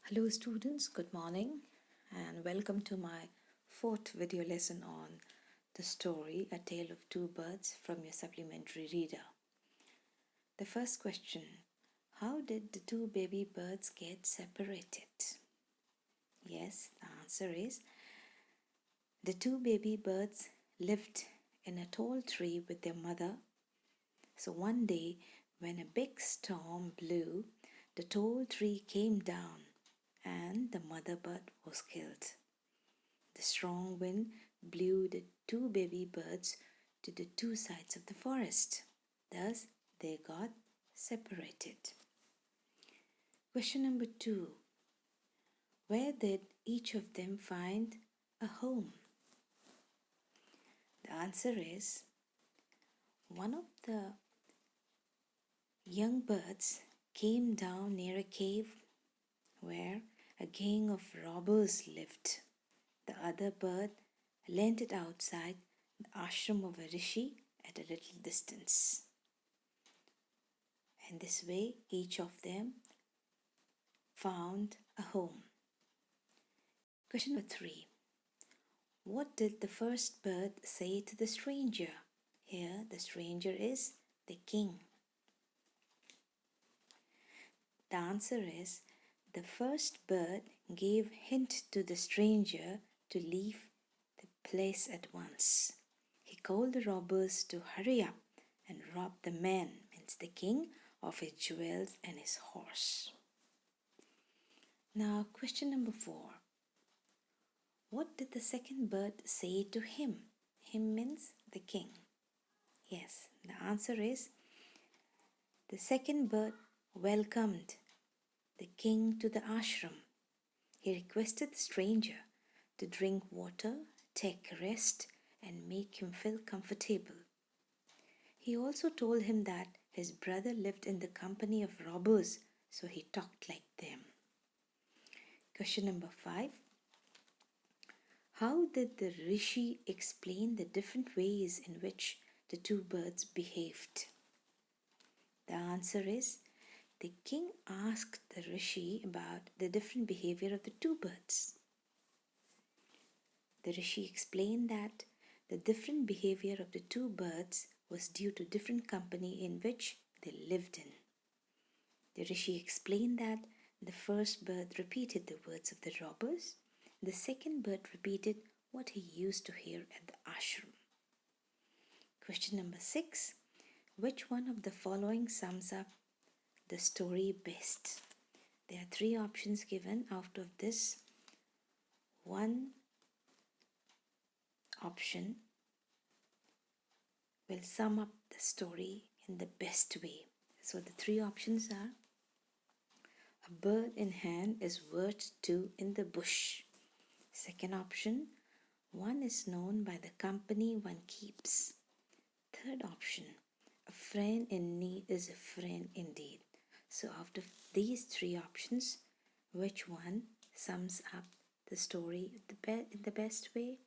Hello students, good morning and welcome to my fourth video lesson on the story A Tale of Two Birds from your supplementary reader. The first question, how did the two baby birds get separated? Yes, the answer is the two baby birds lived in a tall tree with their mother. So one day when a big storm blew, the tall tree came down and the mother bird was killed. The strong wind blew the two baby birds to the two sides of the forest. Thus, they got separated. Question number 2. Where did each of them find a home? The answer is one of the young birds came down near a cave where a gang of robbers lived. The other bird landed outside the ashram of a rishi at a little distance. And this way, each of them found a home. Question number 3. What did the first bird say to the stranger? Here, the stranger is the king. The answer is the first bird gave hint to the stranger to leave the place at once. He called the robbers to hurry up and rob the man, means the king, of his jewels and his horse. Now, question number 4. What did the second bird say to him? Him means the king. Yes, the answer is the second bird welcomed the king to the ashram. He requested the stranger to drink water, take rest, and make him feel comfortable. He also told him that his brother lived in the company of robbers, so he talked like them. Question number 5. How did the rishi explain the different ways in which the two birds behaved? The answer is the king asked the rishi about the different behavior of the two birds. The rishi explained that the different behavior of the two birds was due to different company in which they lived in. The rishi explained that the first bird repeated the words of the robbers. The second bird repeated what he used to hear at the ashram. Question number 6. Which one of the following sums up the story best? There are 3 options given. Out of this, one option will sum up the story in the best way. So the 3 options are: a bird in hand is worth 2 in the bush. Second option, one is known by the company one keeps. Third option, a friend in need is a friend indeed. So out of these 3 options, which one sums up the story in the best way?